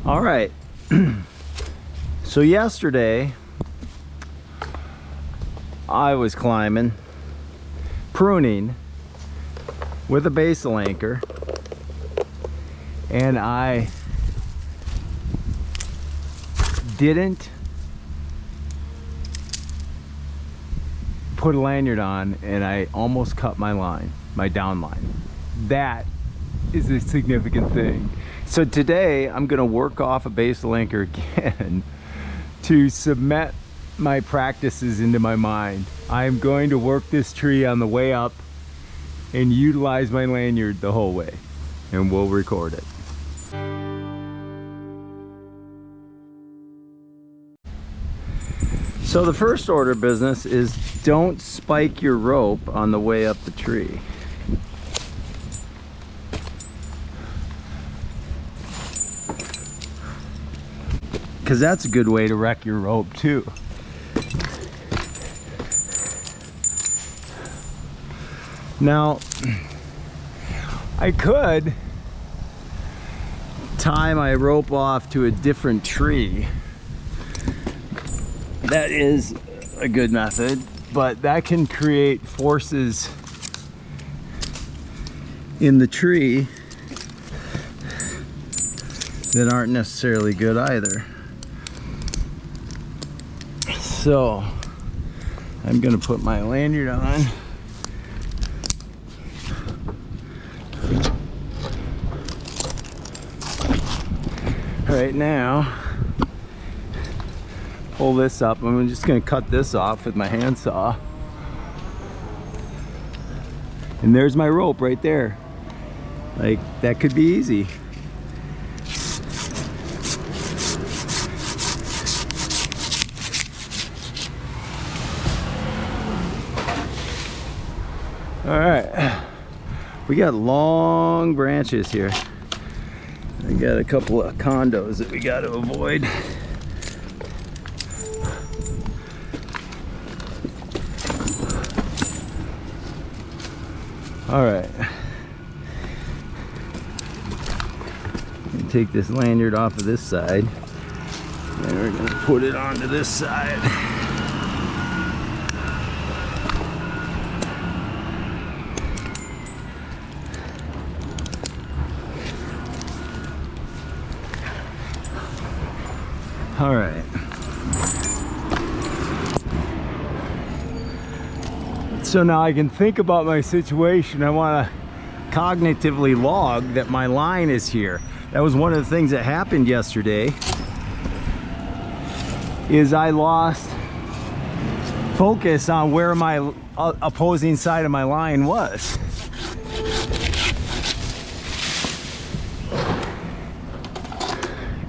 All right. So yesterday I was climbing, pruning with a basal anchor, and I didn't put a lanyard on, and I almost cut my line, my down line. That is a significant thing. So today I'm going to work off a basal anchor again to cement my practices into my mind. I am going to work this tree on the way up and utilize my lanyard the whole way, and we'll record it. So the first order of business is don't spike your rope on the way up the tree. Because that's a good way to wreck your rope too. Now, I could tie my rope off to a different tree. That is a good method, but that can create forces in the tree that aren't necessarily good either. So I'm gonna put my lanyard on. Right now, pull this up. I'm just gonna cut this off with my handsaw. And there's my rope right there. Like, that could be easy. All right, we got long branches here. I got a couple of condos that we got to avoid. All right, take this lanyard off of this side, and we're gonna put it onto this side. All right. So now I can think about my situation. I want to cognitively log that my line is here. That was one of the things that happened yesterday, is I lost focus on where my opposing side of my line was.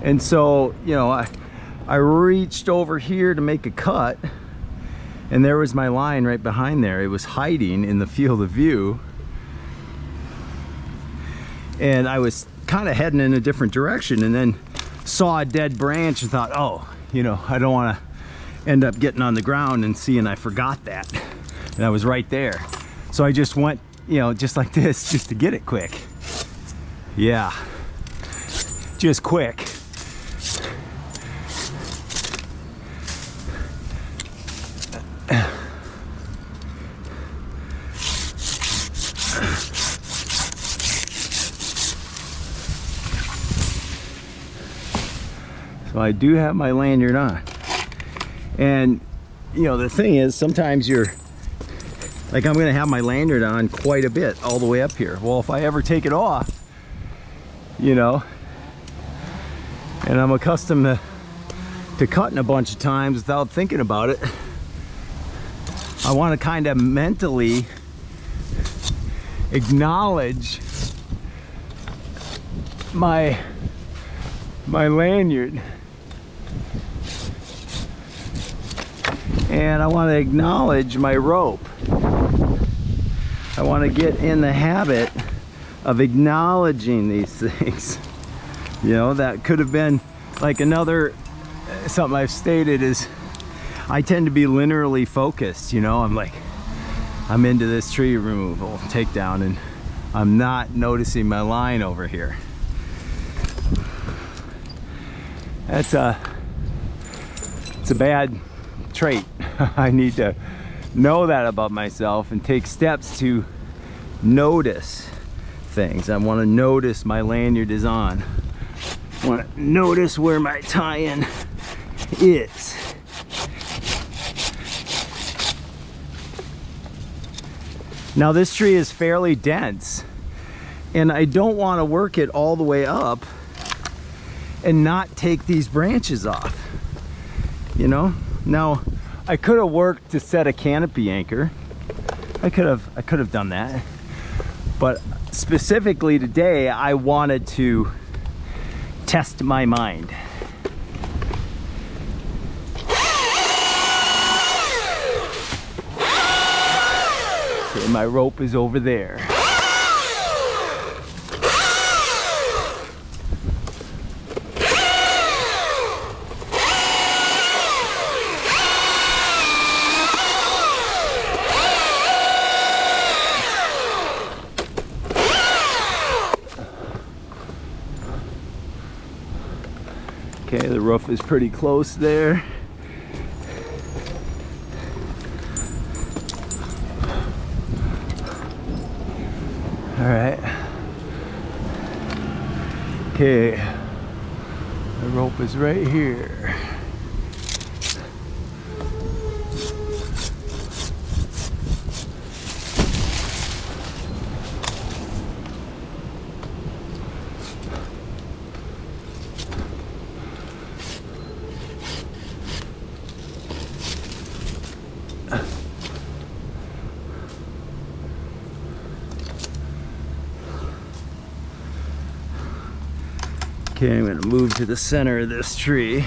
And so, you know, I reached over here to make a cut, and there was my line right behind there. It was hiding in the field of view, and I was kind of heading in a different direction, and then saw a dead branch and thought, oh, you know, I don't want to end up getting on the ground and seeing I forgot that, and I was right there. So I just went, you know, just like this, just to get it quick. Yeah, just quick. So I do have my lanyard on, and you know, the thing is, sometimes you're like, I'm gonna have my lanyard on quite a bit all the way up here. Well, if I ever take it off, you know, and I'm accustomed to cutting a bunch of times without thinking about it, I want to kind of mentally acknowledge my lanyard, and I want to acknowledge my rope. I want to get in the habit of acknowledging these things. You know, that could have been like another something I've stated is I tend to be linearly focused. You know, I'm into this tree removal takedown, and I'm not noticing my line over here. it's a bad trait. I need to know that about myself and take steps to notice things. I want to notice my lanyard is on. I want to notice where my tie-in is. Now this tree is fairly dense, and I don't want to work it all the way up and not take these branches off, you know? Now I could have worked to set a canopy anchor. I could have done that, but specifically today I wanted to test my mind. Okay, my rope is over there. Okay, the roof is pretty close there. All right. Okay, the rope is right here. Okay, I'm going to move to the center of this tree.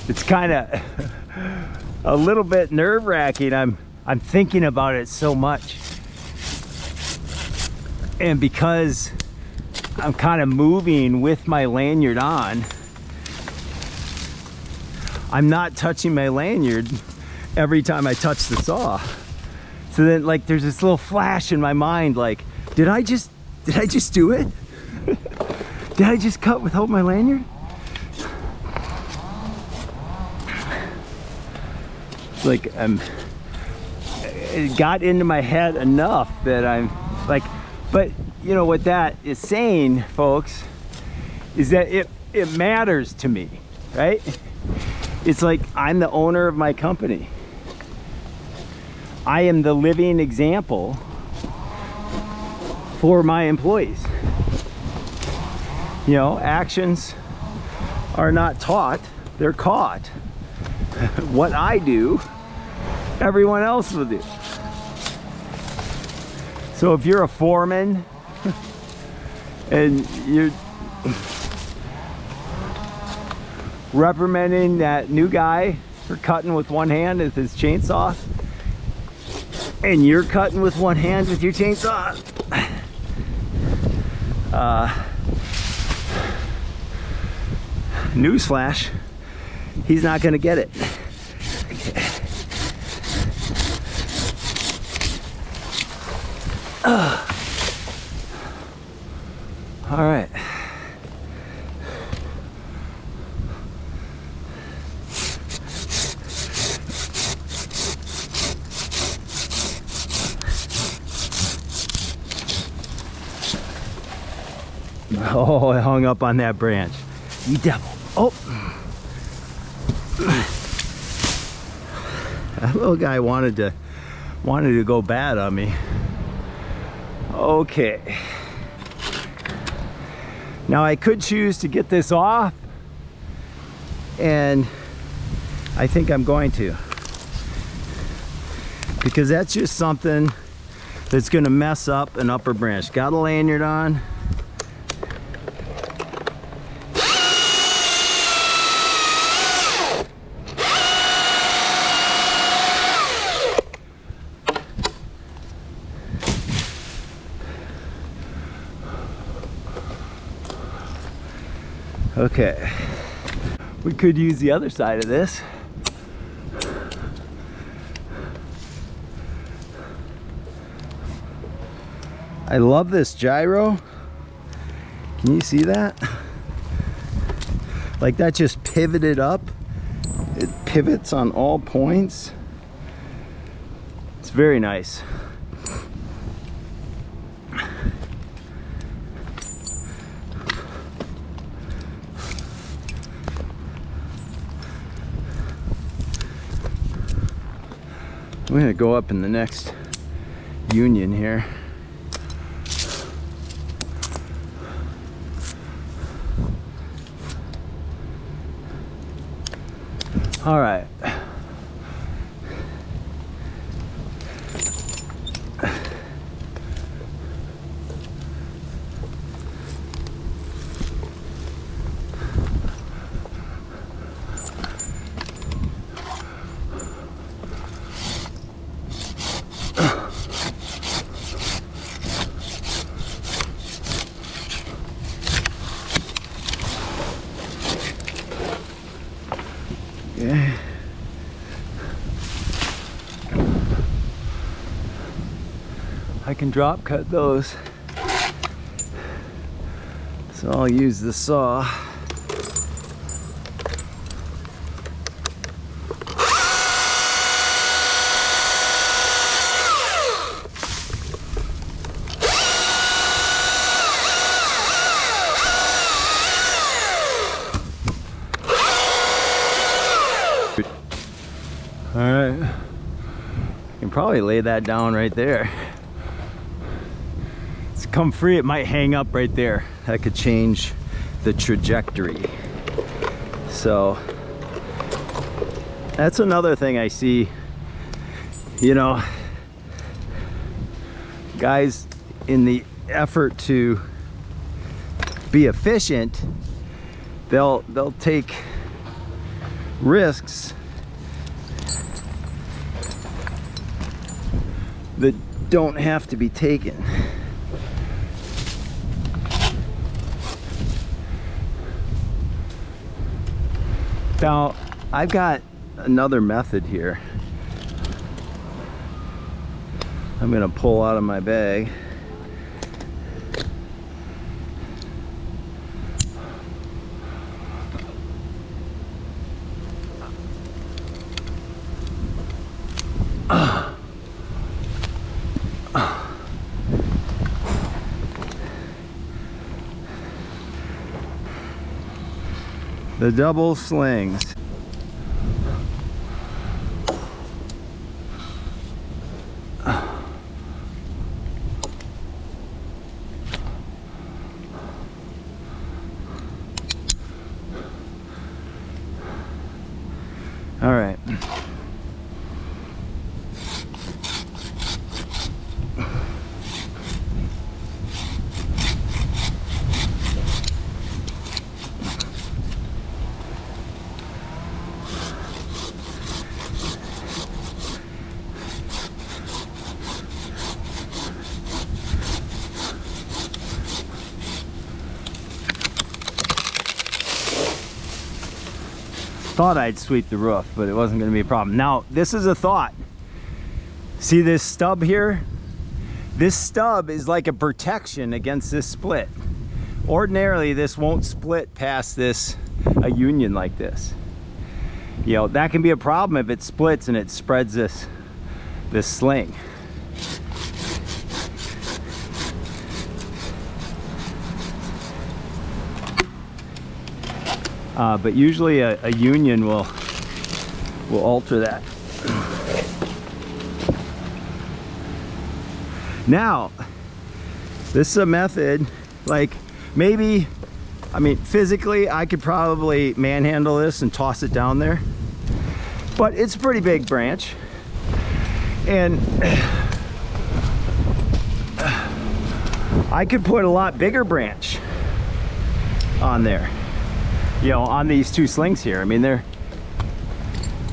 It's kind of a little bit nerve-wracking. I'm thinking about it so much, and because I'm kind of moving with my lanyard on, I'm not touching my lanyard every time I touch the saw. So then, like, there's this little flash in my mind, like, did I just do it? Did I just cut without my lanyard? Like, it got into my head enough that I'm like, but you know what that is saying, folks, is that it matters to me, right? It's like I'm the owner of my company. I am the living example for my employees. You know, actions are not taught, they're caught. What I do, everyone else will do. So if you're a foreman and you're reprimanding that new guy for cutting with one hand with his chainsaw, and you're cutting with one hand with your chainsaw, newsflash, he's not gonna get it. All right. Oh, I hung up on that branch. You devil. Oh. That little guy wanted to go bad on me. Okay. Now I could choose to get this off, and I think I'm going to, because that's just something that's going to mess up an upper branch. Got a lanyard on. Okay, we could use the other side of this. I love this gyro. Can you see that? Like that just pivoted up. It pivots on all points. It's very nice. I'm gonna go up in the next union here. All right. Yeah. I can drop cut those, so I'll use the saw. All right, I can probably lay that down right there. It's come free, it might hang up right there. That could change the trajectory. So that's another thing I see, you know, guys, in the effort to be efficient, they'll take risks that don't have to be taken. Now, I've got another method here. I'm gonna pull out of my bag. The double slings. All right. Thought I'd sweep the roof, but it wasn't going to be a problem. Now, this is a thought. See this stub here? This stub is like a protection against this split. Ordinarily, this won't split past this, a union like this. You know, that can be a problem if it splits and it spreads this sling. But usually a union will alter that. Now, this is a method, like maybe, I mean, physically I could probably manhandle this and toss it down there, but it's a pretty big branch, and I could put a lot bigger branch on there. You know, on these two slings here. I mean, they're,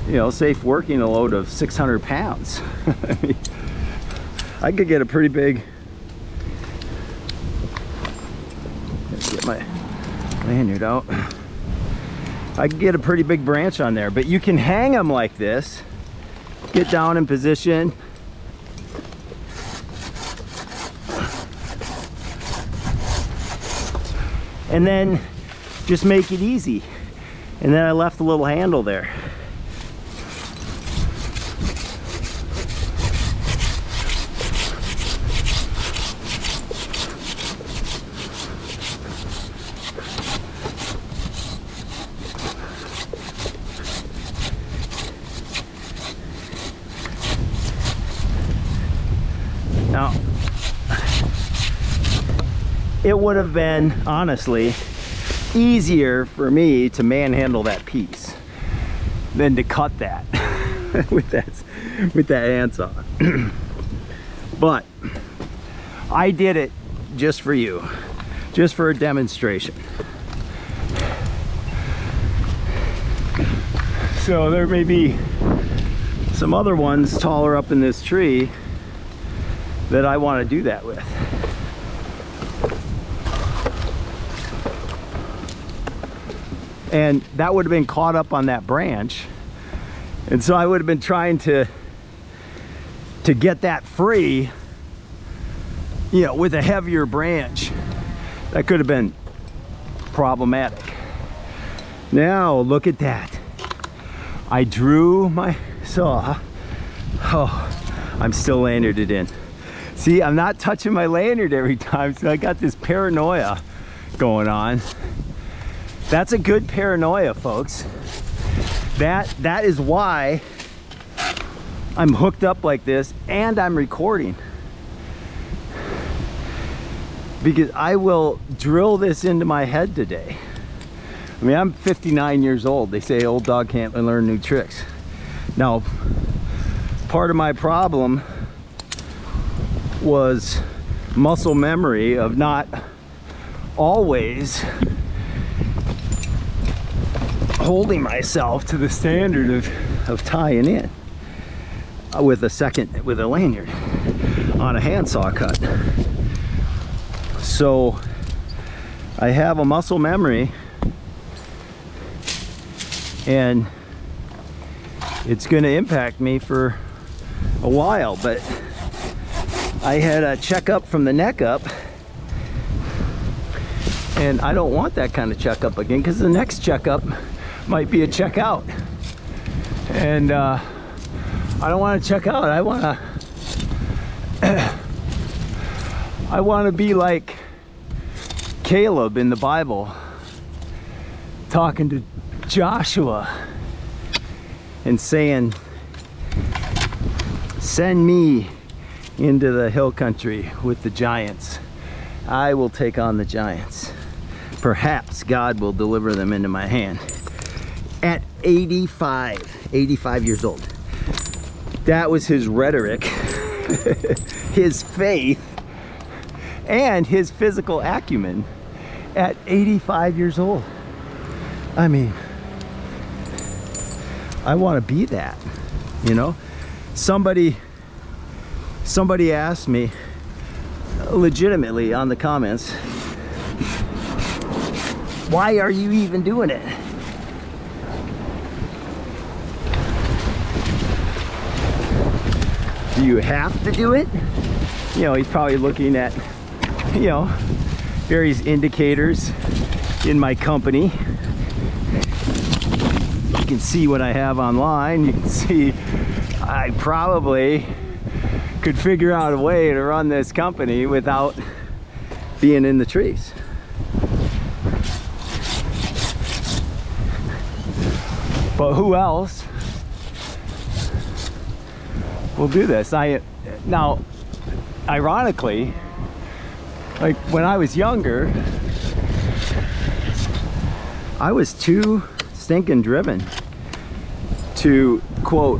you know, safe working a load of 600 pounds. I mean, I could get a pretty big, let's get my lanyard out. I can get a pretty big branch on there. But you can hang them like this, get down in position, and then just make it easy. And then I left a little handle there. Now, it would have been, honestly, easier for me to manhandle that piece than to cut that with that handsaw. But I did it just for you, just for a demonstration. So there may be some other ones taller up in this tree that I want to do that with. And that would have been caught up on that branch, and so I would have been trying to get that free, you know, with a heavier branch. That could have been problematic. Now look at that. I drew my saw. Oh, I'm still lanyarded it in. See, I'm not touching my lanyard every time, so I got this paranoia going on. That's a good paranoia, folks. That is why I'm hooked up like this and I'm recording. Because I will drill this into my head today. I mean, I'm 59 years old. They say old dog can't learn new tricks. Now, part of my problem was muscle memory of not always holding myself to the standard of tying in with a lanyard on a handsaw cut. So I have a muscle memory, and it's going to impact me for a while. But I had a checkup from the neck up, and I don't want that kind of checkup again, because the next checkup might be a checkout, and I don't want to check out. I want to be like Caleb in the Bible, talking to Joshua and saying, "Send me into the hill country with the giants. I will take on the giants. Perhaps God will deliver them into my hand." At 85 years old. That was his rhetoric, his faith, and his physical acumen at 85 years old. I mean, I want to be that, you know? Somebody asked me legitimately on the comments, why are you even doing it? Do you have to do it? You know, he's probably looking at, you know, various indicators in my company. You can see what I have online. You can see I probably could figure out a way to run this company without being in the trees. But who else will do this? Now, ironically, like when I was younger, I was too stinking driven to, quote,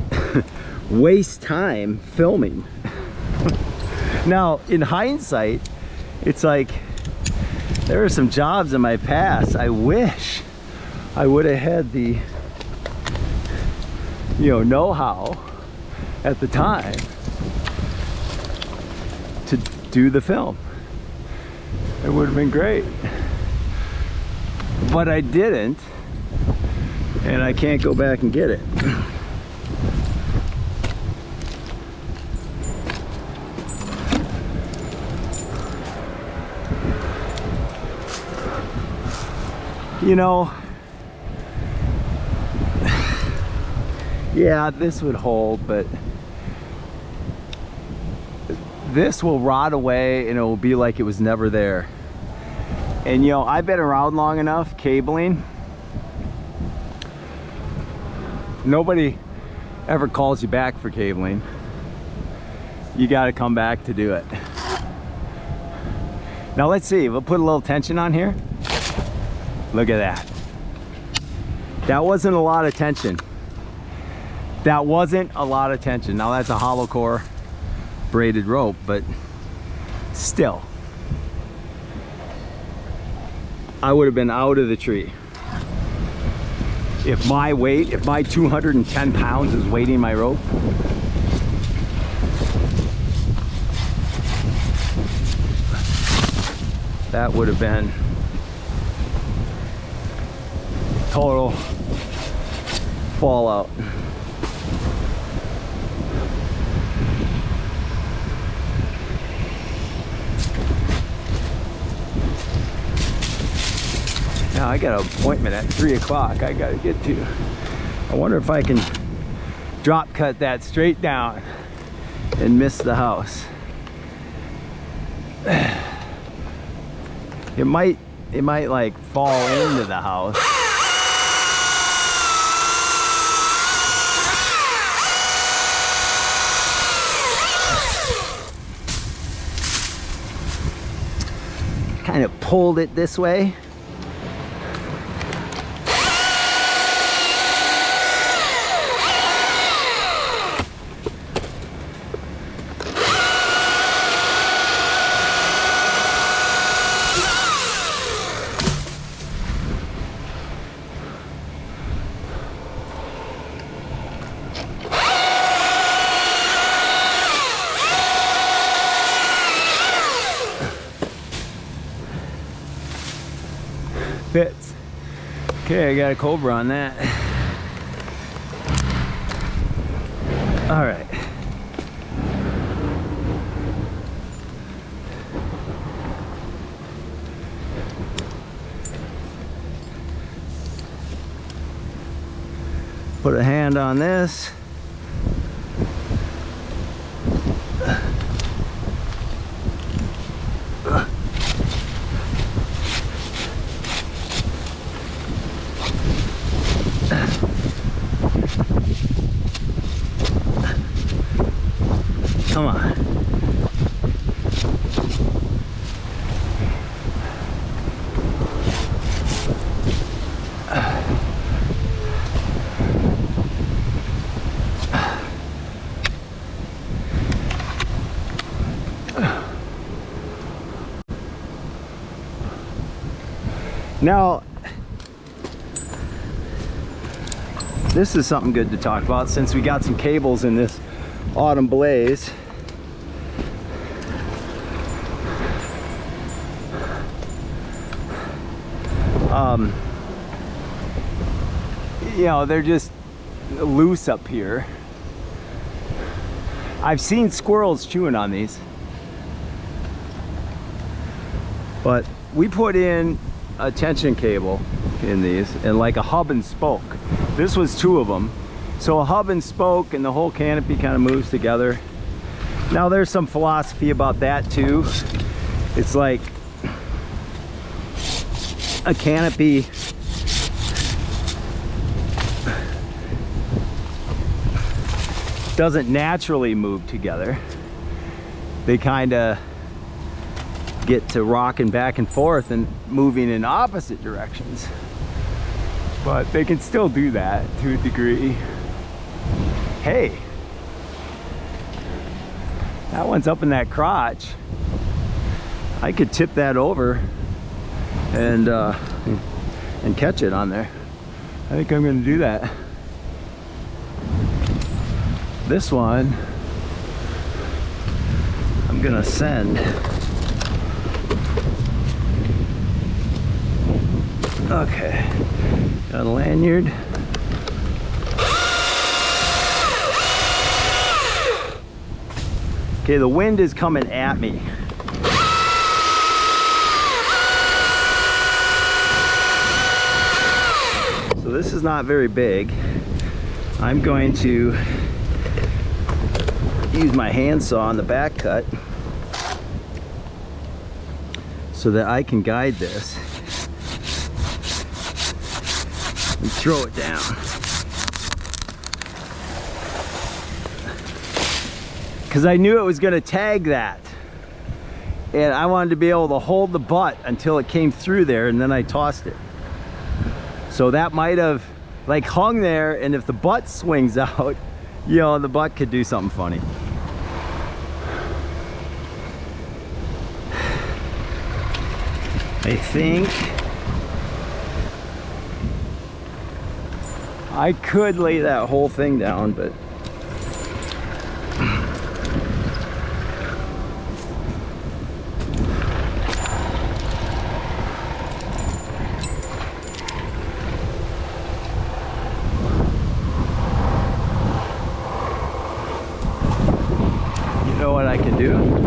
waste time filming. Now, in hindsight, it's like there are some jobs in my past I wish I would have had the, you know-how at the time to do the film. It would have been great, but I didn't and I can't go back and get it. You know, yeah, this would hold, but this will rot away and it will be like it was never there. And you know, I've been around long enough cabling. Nobody ever calls you back for cabling. You got to come back to do it. Now let's see, we'll put a little tension on here. Look at that. That wasn't a lot of tension. That wasn't a lot of tension. Now that's a hollow core braided rope, but still, I would have been out of the tree. If my weight, if my 210 pounds is weighting my rope, that would have been total fallout. Now I got an appointment at 3 o'clock I gotta get to. I wonder if I can drop cut that straight down and miss the house. It might like fall into the house. Kind of pulled it this way. Fits. Okay, I got a Cobra on that. All right. Put a hand on this. Come on. Now, this is something good to talk about since we got some cables in this autumn blaze. You know, they're just loose up here. I've seen squirrels chewing on these, but we put in a tension cable in these and like a hub and spoke. This was 2 of them, so a hub and spoke and the whole canopy kind of moves together. Now there's some philosophy about that too. It's like a canopy doesn't naturally move together. They kind of get to rocking back and forth and moving in opposite directions, but they can still do that to a degree. Hey, that one's up in that crotch. I could tip that over and catch it on there. I think I'm going to do that. This one I'm gonna send. Okay, got a lanyard. Okay, the wind is coming at me. So this is not very big. I'm going to use my handsaw on the back cut so that I can guide this and throw it down. Because I knew it was going to tag that, and I wanted to be able to hold the butt until it came through there, and then I tossed it. So that might have like hung there, and if the butt swings out, you know, the butt could do something funny. I think I could lay that whole thing down, but you know what I can do?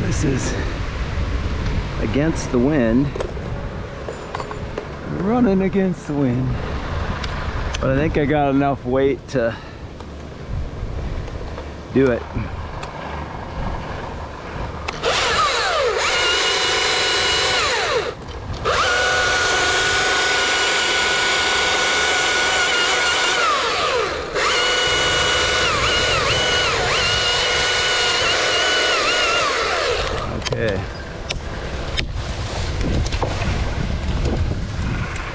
This is against the wind, running against the wind, but I think I got enough weight to do it. Okay.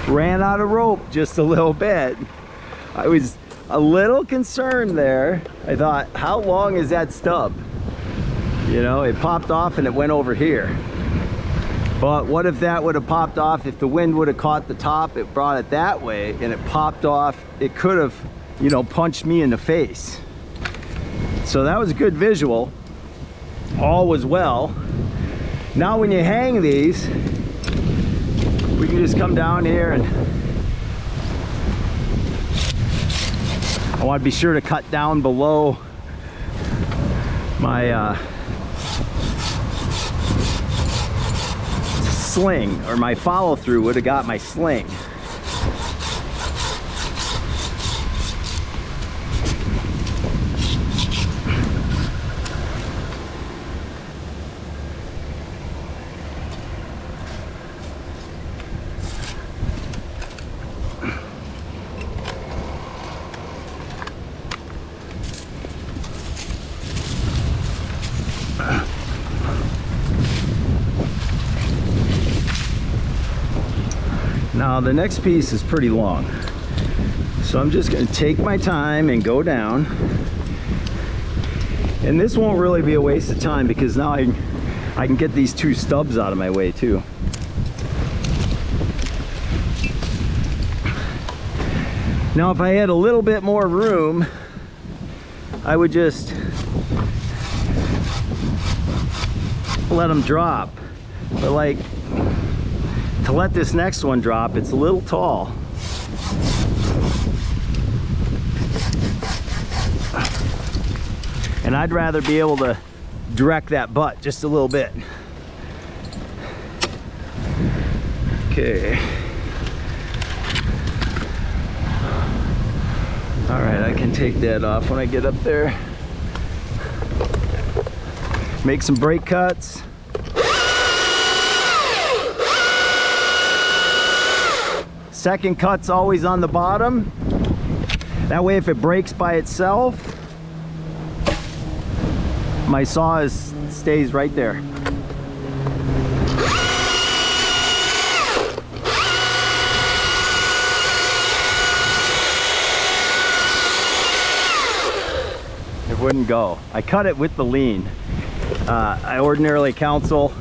Ran out of rope just a little bit. I was a little concerned there. I thought, how long is that stub? You know, it popped off and it went over here. But what if that would have popped off? If the wind would have caught the top, it brought it that way and it popped off, it could have, you know, punched me in the face. So that was a good visual. All was well. Now when you hang these, we can just come down here, and I want to be sure to cut down below my sling, or my follow through would have got my sling. Now the next piece is pretty long, so I'm just going to take my time and go down, and this won't really be a waste of time because now I can get these two stubs out of my way too. Now if I had a little bit more room, I would just let them drop, but like, to let this next one drop, it's a little tall. And I'd rather be able to direct that butt just a little bit. Okay. All right, I can take that off when I get up there. Make some brake cuts. Second cut's always on the bottom. That way if it breaks by itself, my saw stays right there. wouldn't go. I cut it with the lean. I ordinarily counsel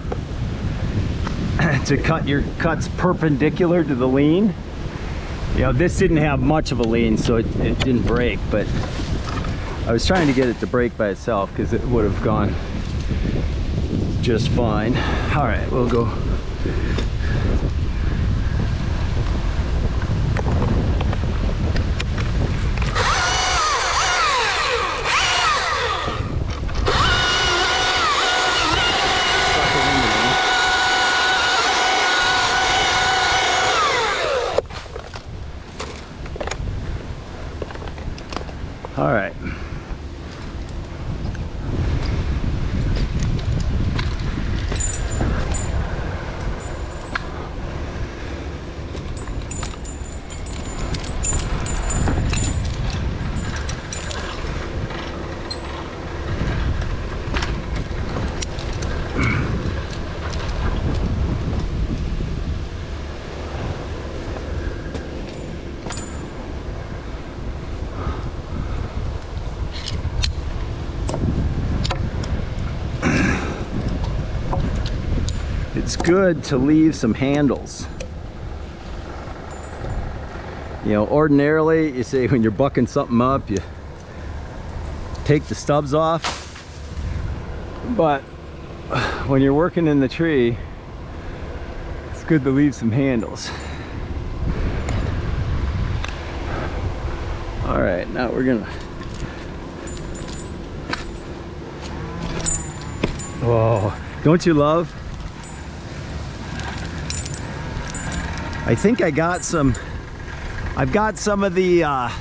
to cut your cuts perpendicular to the lean. You know, this didn't have much of a lean, so it didn't break, but I was trying to get it to break by itself because it would have gone just fine. All right, we'll go. All right. It's good to leave some handles. You know, ordinarily, you say when you're bucking something up, you take the stubs off. But when you're working in the tree, it's good to leave some handles. All right, now we're gonna... Whoa, don't you love? I think I got some, I've got some of the, I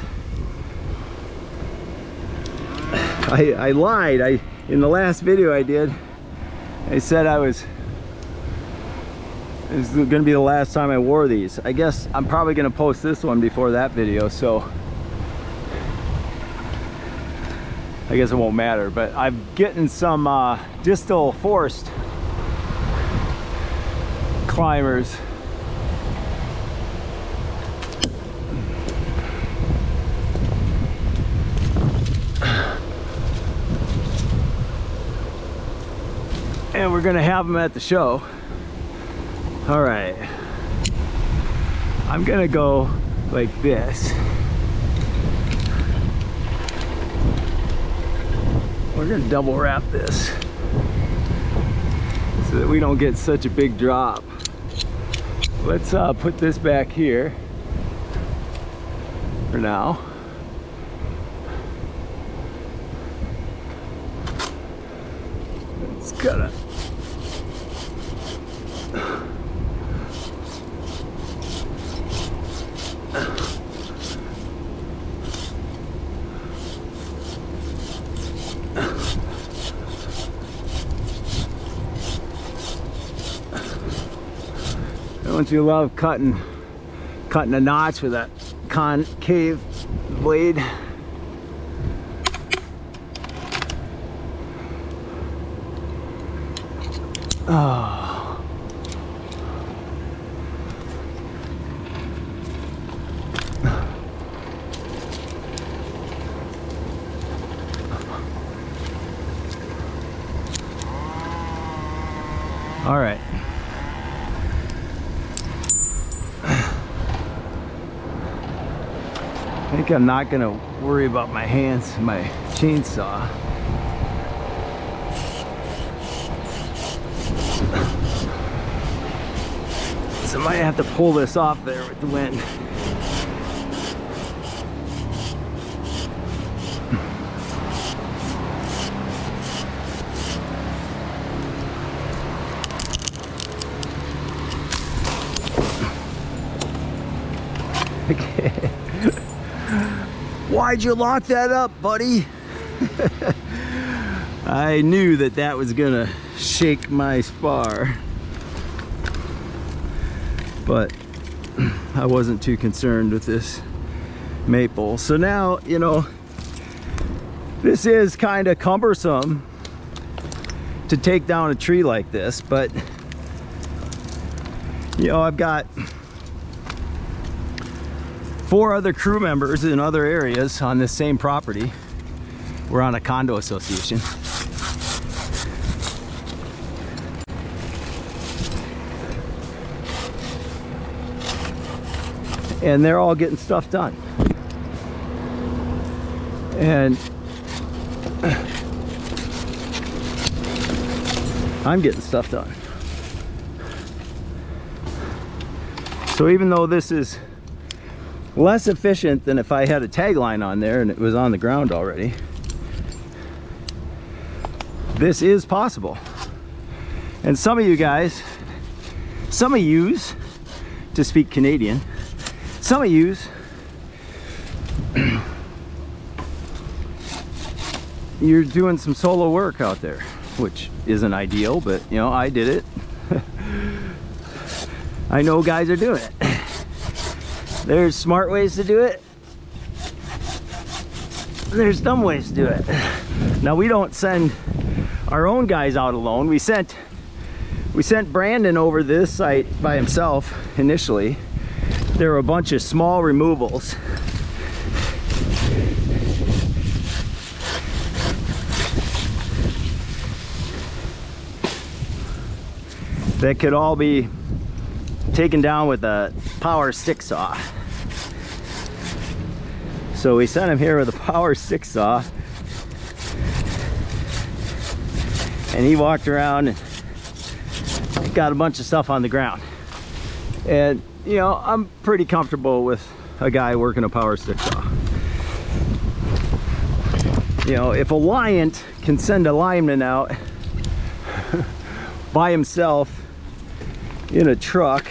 lied. In the last video I did, I said it was gonna be the last time I wore these. I guess I'm probably gonna post this one before that video, so I guess it won't matter, but I'm getting some distal forest climbers. And we're gonna have them at the show. All right, I'm gonna go like this. We're gonna double wrap this so that we don't get such a big drop. Let's put this back here for now. It's gotta. Don't you love cutting a notch with that concave blade? Oh. All right. I think I'm not gonna worry about my hands, my chainsaw. So I might have to pull this off there with the wind. Okay. Why'd you lock that up, buddy? I knew that was gonna shake my spar, but I wasn't too concerned with this maple. So now, you know, this is kind of cumbersome to take down a tree like this, but you know, I've got 4 other crew members in other areas on this same property, We're on a condo association. And they're all getting stuff done. And I'm getting stuff done. So even though this is less efficient than if I had a tagline on there and it was on the ground already, this is possible. And some of you guys, some of yous, to speak Canadian, some of yous, you're doing some solo work out there, which isn't ideal, but you know, I did it. I know guys are doing it. There's smart ways to do it. There's dumb ways to do it. Now, we don't send our own guys out alone. We sent Brandon over this site by himself initially. There were a bunch of small removals. That could all be taken down with a power stick saw. So we sent him here with a power stick saw, and he walked around and got a bunch of stuff on the ground. And you know, I'm pretty comfortable with a guy working a power stick saw. You know, if a lion can send a lineman out by himself in a truck,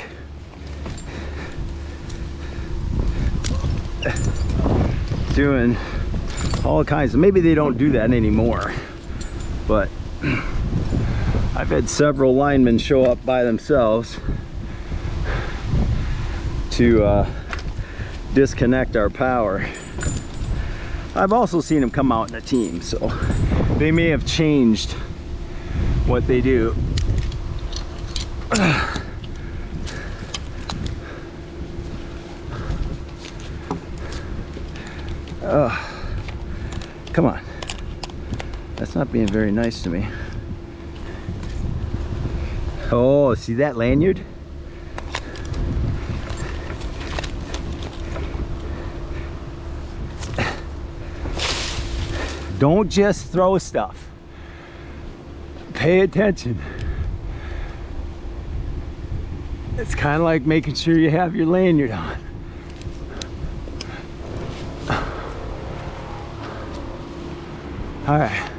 doing all kinds of, maybe they don't do that anymore, but I've had several linemen show up by themselves to disconnect our power. I've also seen them come out in a team, so they may have changed what they do. Come on. That's not being very nice to me. Oh, see that lanyard? Don't just throw stuff. Pay attention. It's kind of like making sure you have your lanyard on. All right.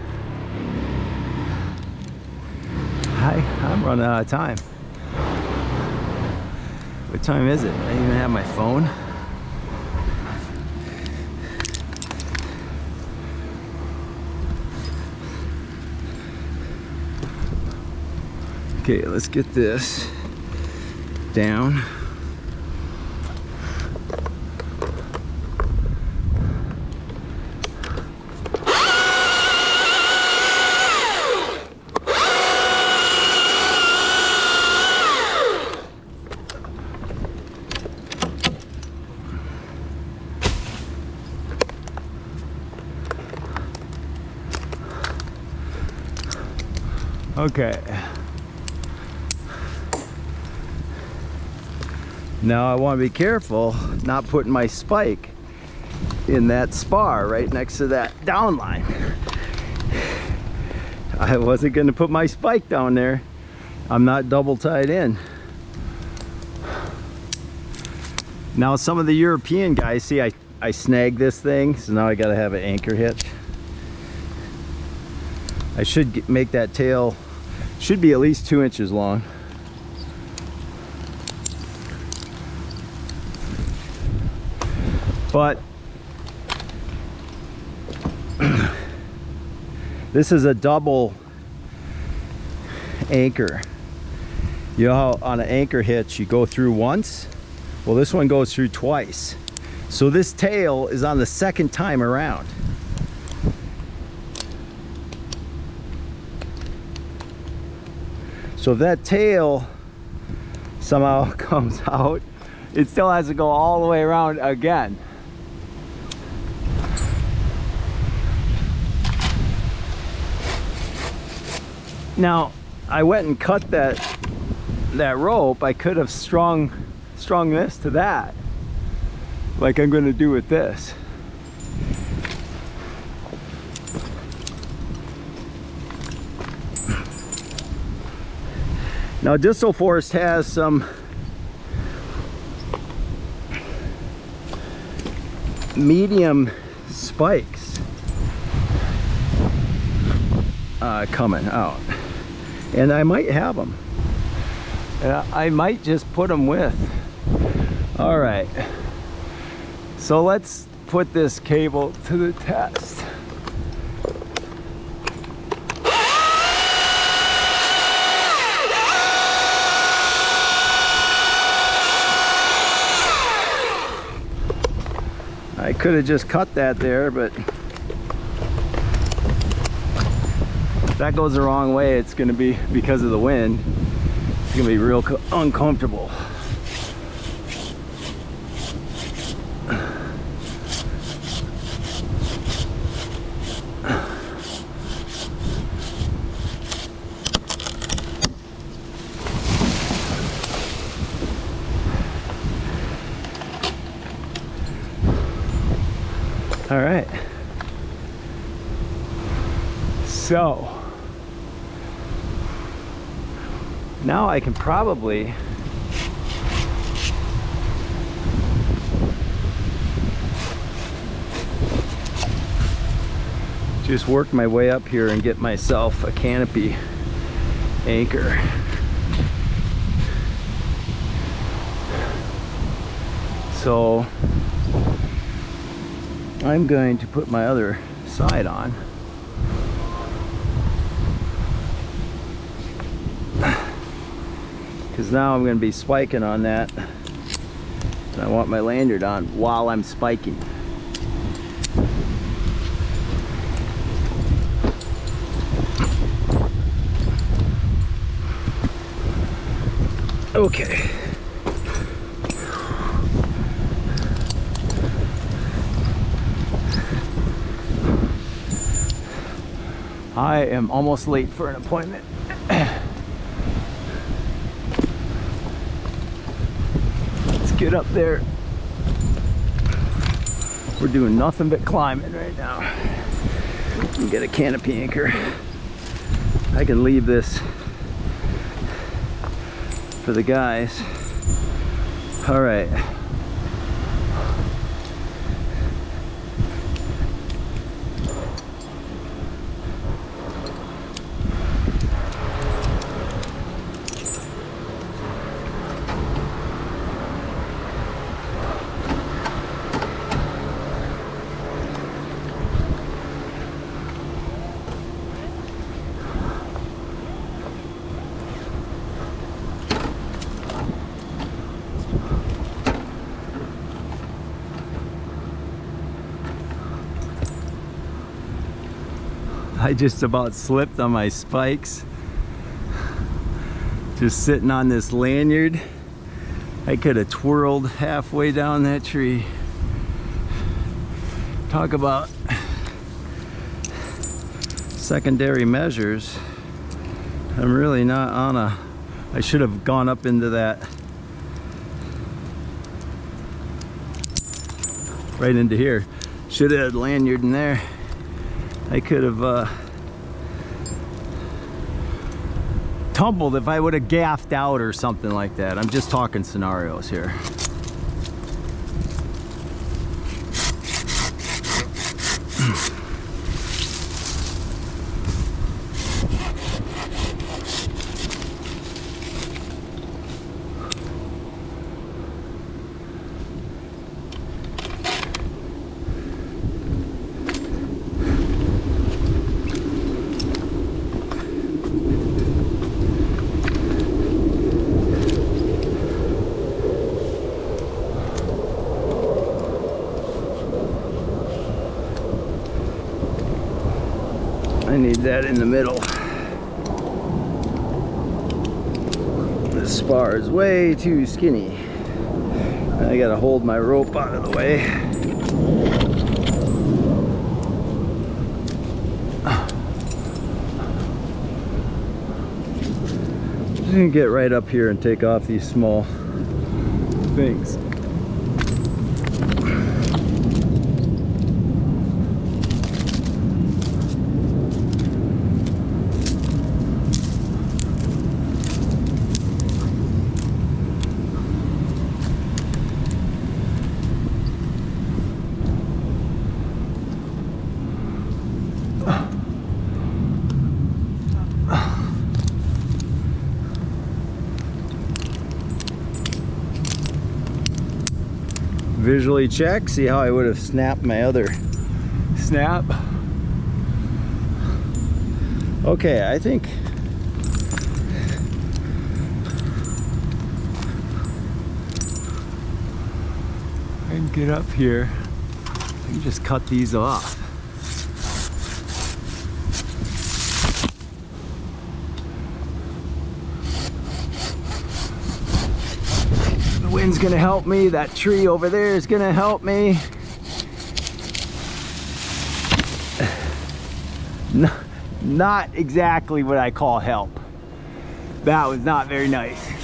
I'm running out of time. What time is it? I don't even have my phone. Okay, let's get this down. Okay. Now I want to be careful not putting my spike in that spar right next to that down line. I wasn't going to put my spike down there. I'm not double tied in. Now some of the European guys, see I snagged this thing, so now I got to have an anchor hitch. I should make that tail, should be at least 2 inches long. But this is a double anchor. You know how on an anchor hitch you go through once? Well, this one goes through twice. So this tail is on the second time around. So if that tail somehow comes out, it still has to go all the way around again. Now, I went and cut that rope. I could have strung this to that, like I'm going to do with this. Now, Distal Forest has some medium spikes coming out, and I might have them, and I might just put them with. All right, so let's put this cable to the test. I could have just cut that there, but if that goes the wrong way, it's going to be, because of the wind, it's going to be real uncomfortable. All right, so now I can probably just work my way up here and get myself a canopy anchor. So I'm going to put my other side on. Because now I'm going to be spiking on that. And I want my lanyard on while I'm spiking. Okay. I am almost late for an appointment. Let's get up there. We're doing nothing but climbing right now. And get a canopy anchor. I can leave this for the guys. All right. I just about slipped on my spikes. Just sitting on this lanyard. I could have twirled halfway down that tree. Talk about secondary measures. I'm really not on a... I should have gone up into that. Right into here. Should have had lanyard in there. I could have tumbled if I would have gaffed out or something like that. I'm just talking scenarios here. I need that in the middle. This spar is way too skinny. I gotta hold my rope out of the way. just gonna get right up here and take off these small things. Visually check, see how I would have snapped my other snap. Okay, I think I can get up here. I can just cut these off. The wind's gonna help me. That tree over there is gonna help me. Not exactly what I call help. That was not very nice.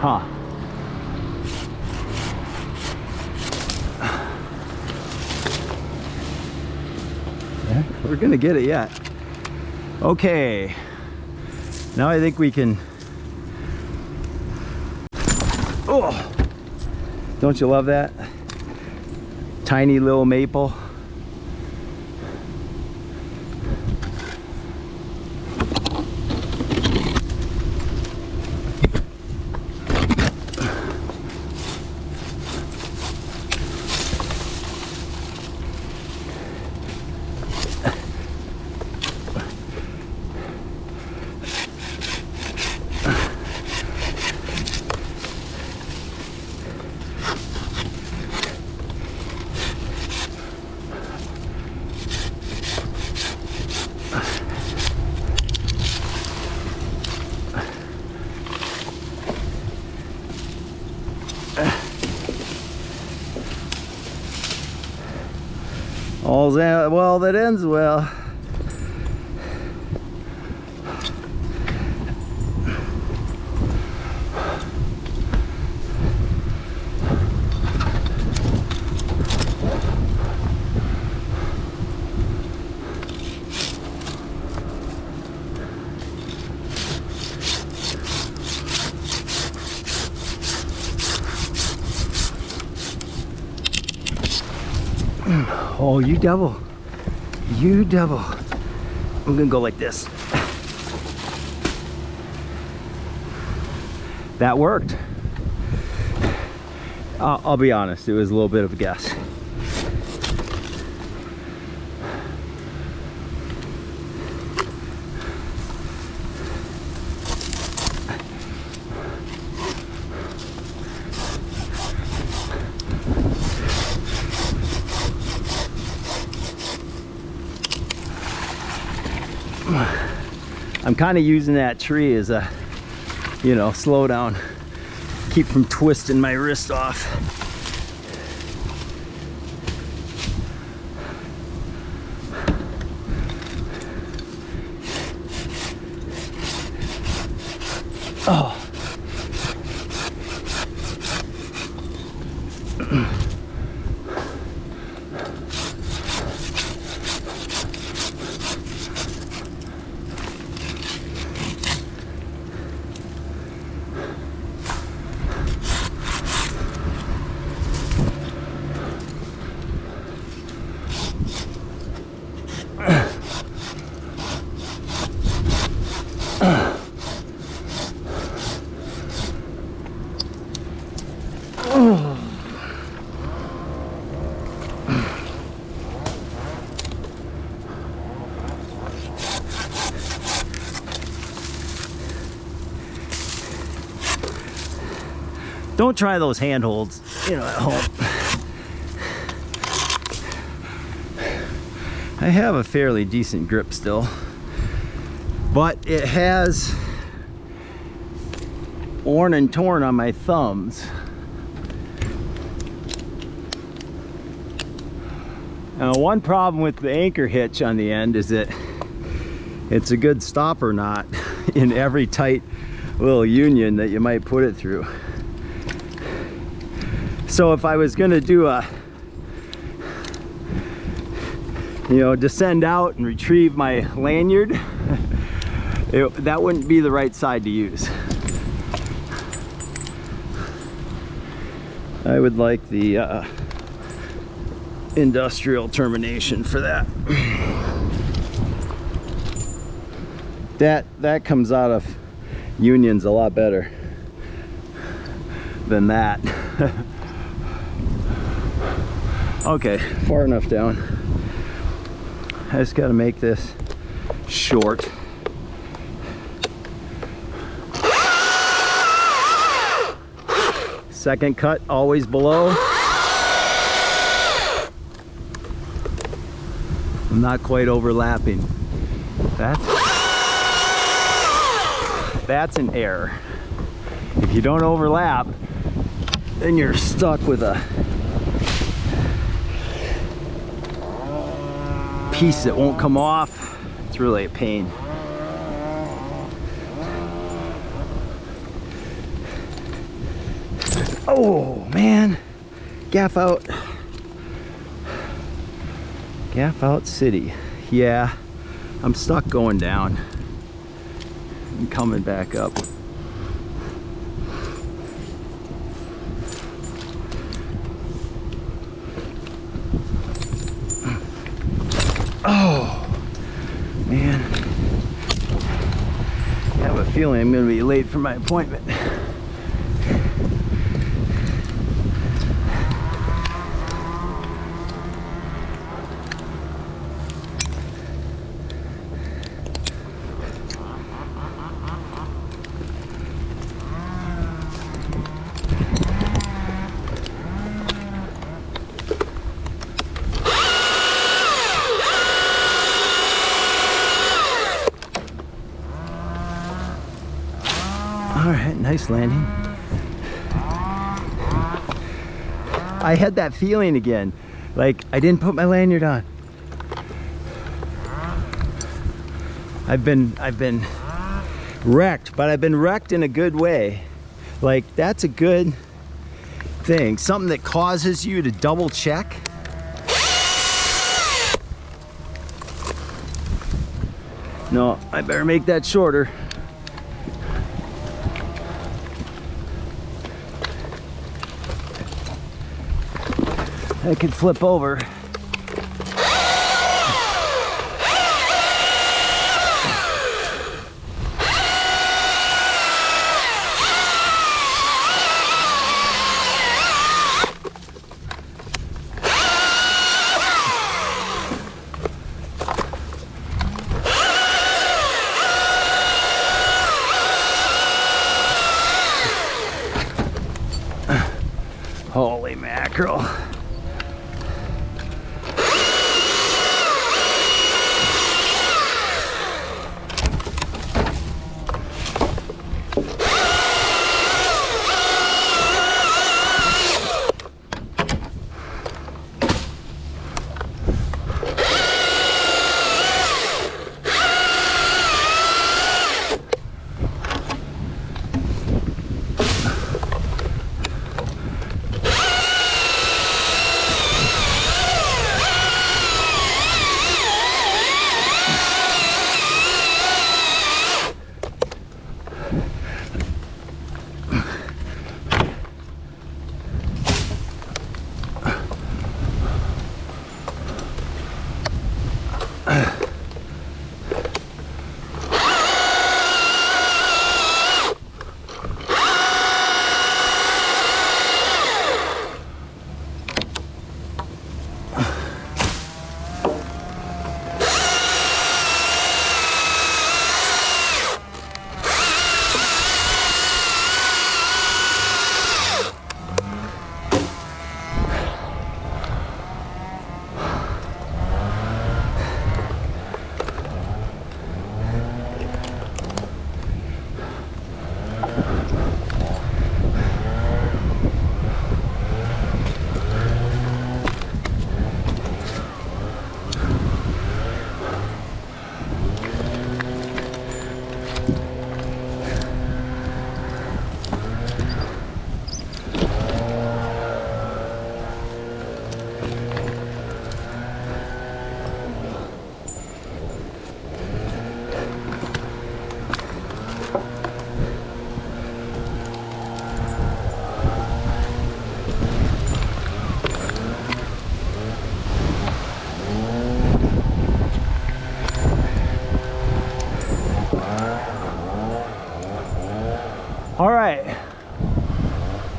Huh. Yeah, we're gonna get it yet. Okay. Now I think we can. Oh! Don't you love that? Tiny little maple. All's well that ends well. Oh, you devil. You devil. I'm gonna go like this. That worked. I'll be honest, it was a little bit of a guess. I'm kind of using that tree as a, you know, slow down, keep from twisting my wrist off. Oh. Don't try those handholds, you know, at home. I have a fairly decent grip still. but it has worn and torn on my thumbs. Now, one problem with the anchor hitch on the end is that it's a good stopper knot in every tight little union that you might put it through. So if I was gonna do a, descend out and retrieve my lanyard, that wouldn't be the right side to use. I would like the industrial termination for that. That comes out of unions a lot better than that. Okay, far enough down. I just got to make this short. Second cut always below. I'm not quite overlapping. That's an error. If you don't overlap, then you're stuck with a piece that won't come off. It's really a pain. Oh man, gaff out city. Yeah, I'm stuck going down and coming back up. Oh man, I have a feeling I'm gonna be late for my appointment. All right, nice landing. I had that feeling again, like I didn't put my lanyard on. I've been wrecked, but I've been wrecked in a good way. Like, that's a good thing. Something that causes you to double check. No, I better make that shorter. I could flip over. Holy mackerel.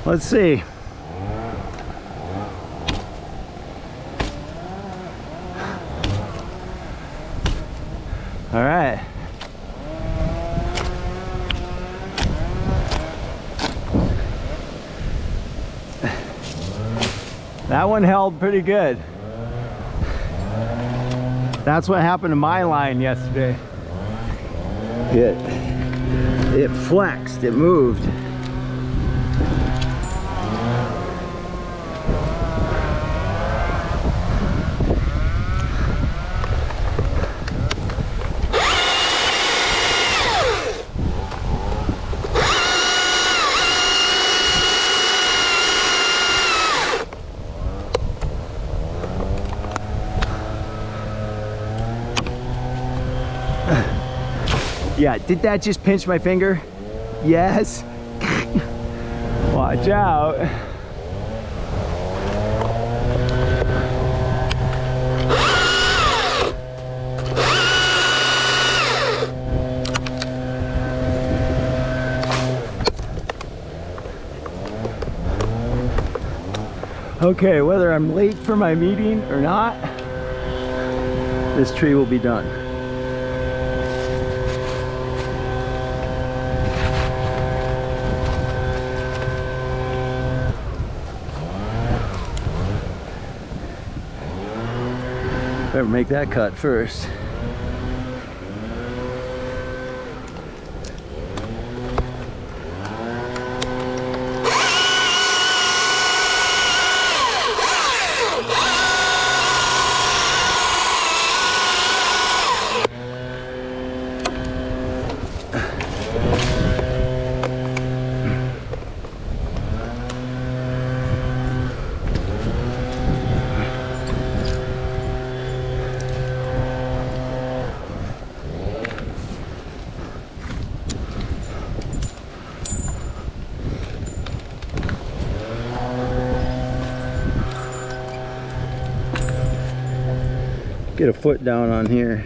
Let's see. All right. That one held pretty good. That's what happened to my line yesterday. It flexed, it moved. Yeah, did that just pinch my finger? Yes. Watch out. Okay, whether I'm late for my meeting or not, this tree will be done. Better make that cut first. Get a foot down on here.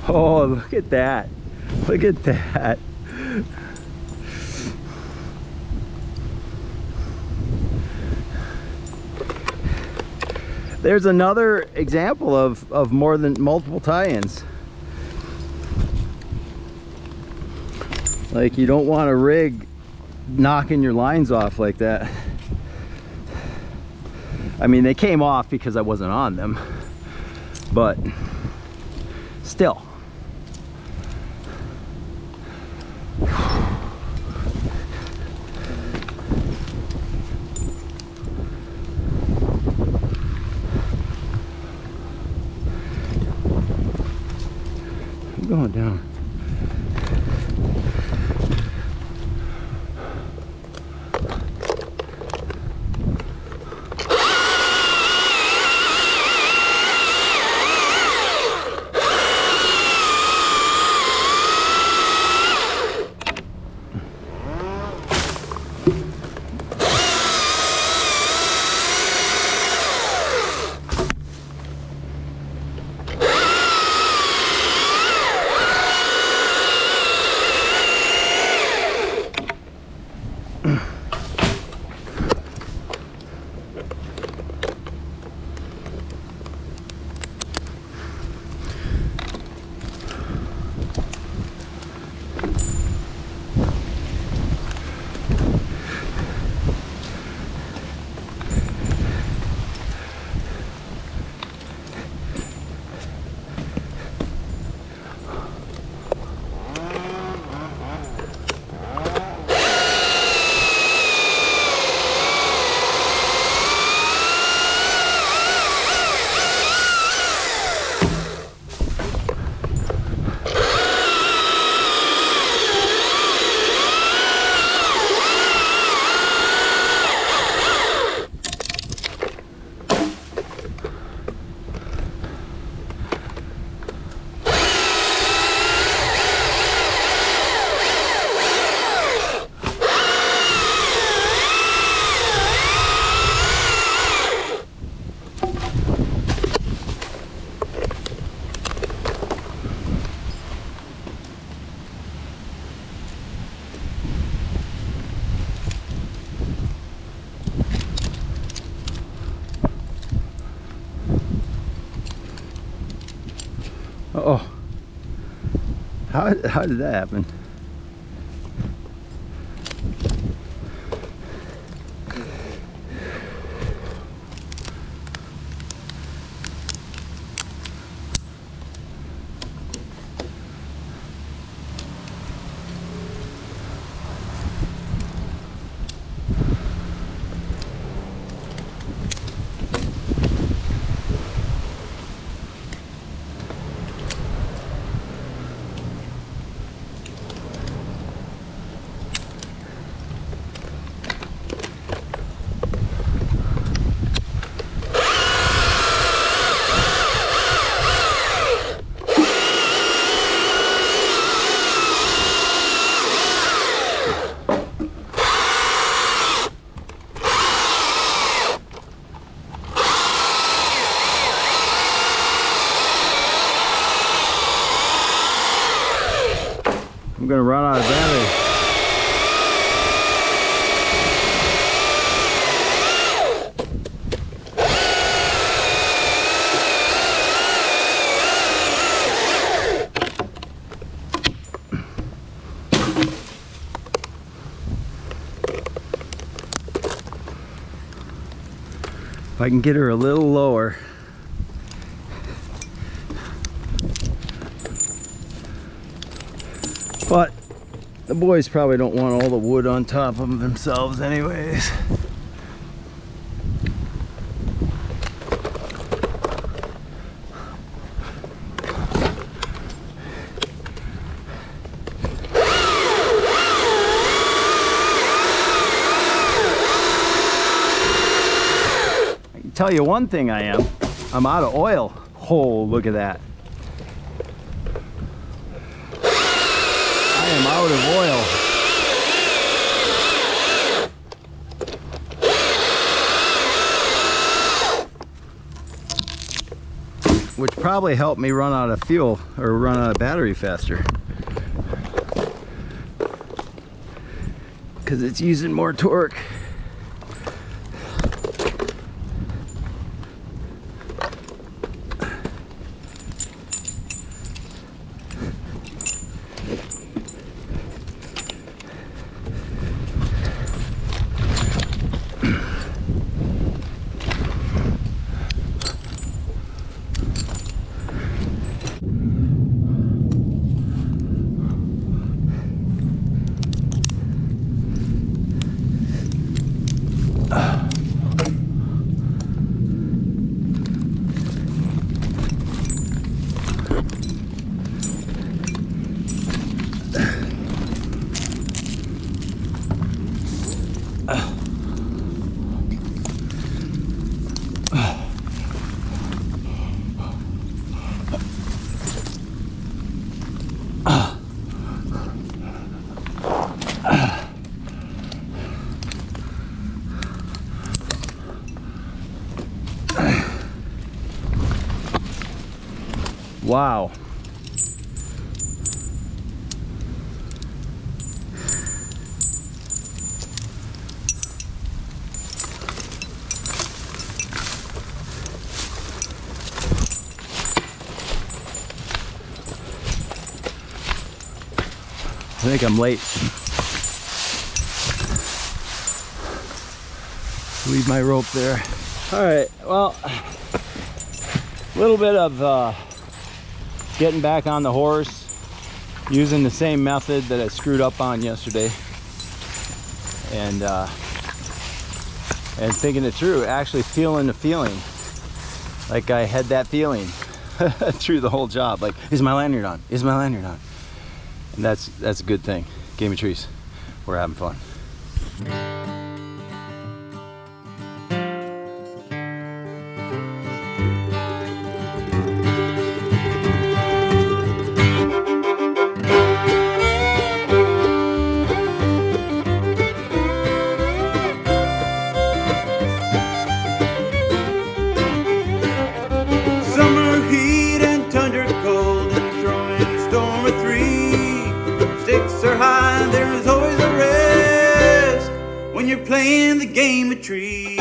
Oh, look at that. Look at that. There's another example of more than multiple tie-ins. Like, you don't want a rig knocking your lines off like that. I mean, they came off because I wasn't on them, but still. I'm going down. How did that happen? I'm gonna run out of battery. If I can get her a little lower. But the boys probably don't want all the wood on top of themselves anyways. I can tell you one thing I'm out of oil. Oh, look at that. I am out of oil. Which probably helped me run out of fuel or run out of battery faster. Because it's using more torque. Wow. I think I'm late. Leave my rope there. All right, well, a little bit of getting back on the horse, using the same method that I screwed up on yesterday, and thinking it through, actually feeling the feeling, like I had that feeling through the whole job. Like, is my lanyard on? Is my lanyard on? And that's a good thing. Game of trees. We're having fun. There's always a risk when you're playing the game of trees.